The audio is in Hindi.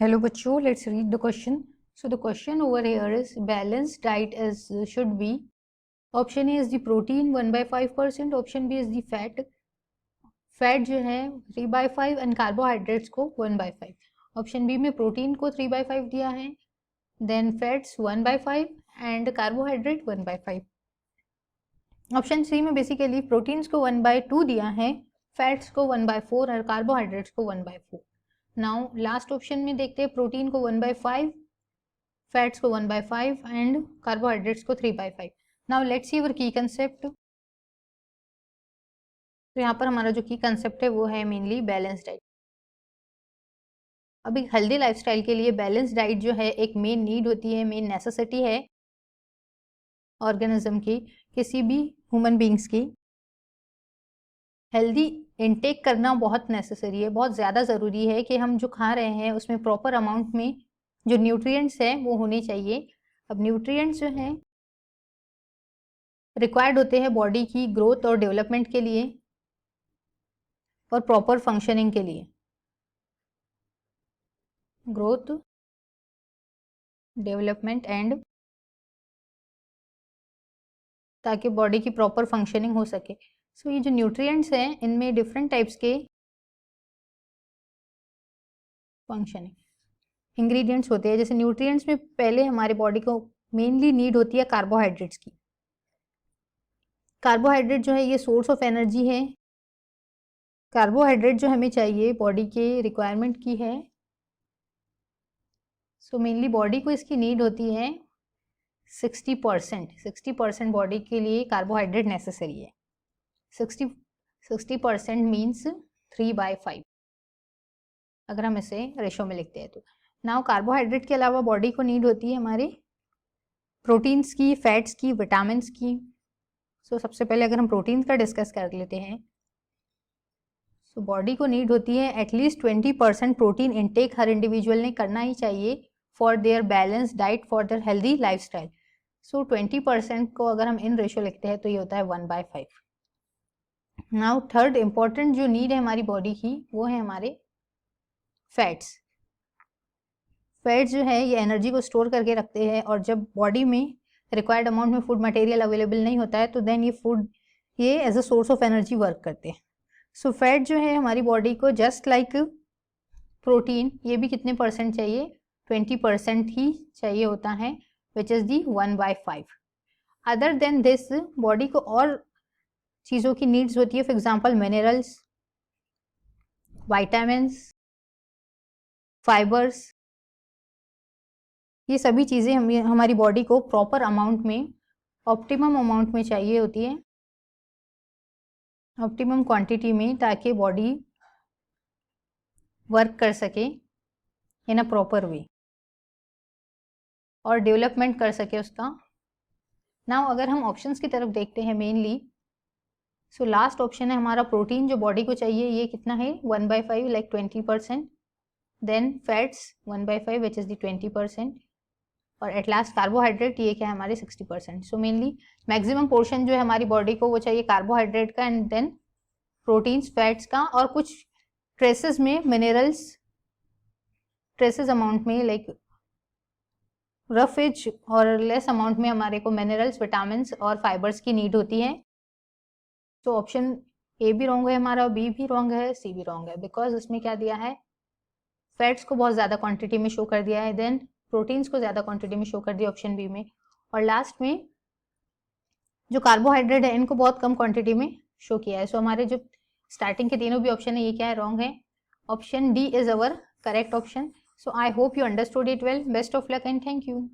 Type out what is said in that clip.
Hello बच्चों, let's read the question. So the question over here is balanced diet is should be option A is the protein 1/5%, option B is the fat जो है 3/5 and carbohydrates को 1/5. ऑप्शन बी में प्रोटीन को 3/5 दिया है, then fats 1/5 and carbohydrate 1/5. Option C में बेसिकली प्रोटीन्स को 1/2 दिया है, फैट्स को 1/4 और कार्बोहाइड्रेट्स को 1/4. नाउ लास्ट ऑप्शन में देखते हैं प्रोटीन को 1/5, फैट्स को 1/5 एंड कार्बोहाइड्रेट्स को 3/5. नाउ लेट्स सी अवर की कंसेप्ट. तो यहाँ पर हमारा जो की कंसेप्ट है वो है मेनली बैलेंस डाइट. अब एक हेल्दी लाइफस्टाइल के लिए बैलेंस डाइट जो है एक मेन नीड होती है, मेन नेसेसिटी है ऑर्गेनिज्म की, किसी भी ह्यूमन बींग्स की. हेल्दी इनटेक करना बहुत नेसेसरी है, बहुत ज़्यादा ज़रूरी है कि हम जो खा रहे हैं उसमें प्रॉपर अमाउंट में जो न्यूट्रिएंट्स हैं वो होने चाहिए. अब न्यूट्रिएंट्स जो हैं रिक्वायर्ड होते हैं बॉडी की ग्रोथ और डेवलपमेंट के लिए और प्रॉपर फंक्शनिंग के लिए. ग्रोथ, डेवलपमेंट एंड ताकि बॉडी की प्रॉपर फंक्शनिंग हो सके. सो ये जो न्यूट्रिएंट्स हैं इनमें डिफरेंट टाइप्स के फंक्शनिंग इंग्रेडिएंट्स होते हैं. जैसे न्यूट्रिएंट्स में पहले हमारी बॉडी को मेनली नीड होती है कार्बोहाइड्रेट्स की. कार्बोहाइड्रेट जो है ये सोर्स ऑफ एनर्जी है. कार्बोहाइड्रेट जो हमें चाहिए बॉडी के रिक्वायरमेंट की है. सो मेनली बॉडी को इसकी नीड होती है 60% बॉडी के लिए कार्बोहाइड्रेट नेसेसरी है. 60% मीन्स 3/5 अगर हम इसे रेशो में लिखते हैं तो. नाउ कार्बोहाइड्रेट के अलावा बॉडी को नीड होती है हमारे प्रोटीन्स की, फैट्स की, विटामिन्स की. सो सबसे पहले अगर हम प्रोटीन्स का डिस्कस कर लेते हैं. सो बॉडी को नीड होती है एटलीस्ट 20% प्रोटीन इनटेक हर इंडिविजुअल ने करना ही चाहिए for their balance diet, for their healthy lifestyle. So 20% को अगर हम इन रेशो लिखते हैं तो ये होता है 1/5. नाउ थर्ड इम्पॉर्टेंट जो नीड है हमारी बॉडी की वो है हमारे फैट्स. फैट्स जो है ये एनर्जी को स्टोर करके रखते हैं और जब बॉडी में रिक्वायर्ड अमाउंट में फूड मटेरियल अवेलेबल नहीं होता है तो देन ये as a source of energy work करते हैं. सो फैट जो है हमारी बॉडी को जस्ट लाइक प्रोटीन ये भी कितने परसेंट चाहिए, 20% ही चाहिए होता है, विच is the 1/5. Other than this body को और चीज़ों की नीड्स होती है. For example minerals, vitamins, fibres, ये सभी चीज़ें हमारी बॉडी को प्रॉपर अमाउंट में, ऑप्टिमम अमाउंट में चाहिए होती है, ऑप्टिमम क्वांटिटी में, ताकि बॉडी वर्क कर सके इन अ प्रॉपर वे और डेवलपमेंट कर सके उसका. नाउ अगर हम ऑप्शंस की तरफ देखते हैं मेनली, सो लास्ट ऑप्शन है हमारा प्रोटीन जो बॉडी को चाहिए, ये कितना है 1/5 like 20%. Then fats 1/5 which is the 20%. और एट लास्ट कार्बोहाइड्रेट ये क्या है हमारे 60%. सो मेनली मैक्सिमम पोर्शन जो है हमारी बॉडी को वो चाहिए कार्बोहाइड्रेट का एंड देन प्रोटीन्स, फैट्स का, और कुछ ट्रेसेस में मिनरल्स, ट्रेसेस अमाउंट में लाइक रफेज और लेस अमाउंट में हमारे को मिनरल्स, विटामिन्स और फाइबर्स की नीड होती है. तो ऑप्शन ए भी रॉन्ग है हमारा, बी भी रॉन्ग है, सी भी रॉन्ग है, बिकॉज इसमें क्या दिया है, फैट्स को बहुत ज़्यादा क्वांटिटी में शो कर दिया है, देन प्रोटीन्स को ज़्यादा क्वांटिटी में शो कर दिया ऑप्शन बी में, और लास्ट में जो कार्बोहाइड्रेट है इनको बहुत कम क्वांटिटी में शो किया है. सो हमारे जो स्टार्टिंग के तीनों भी ऑप्शन है ये क्या है, रॉन्ग है. Option D is our correct option. So I hope you understood it well. Best of luck and thank you.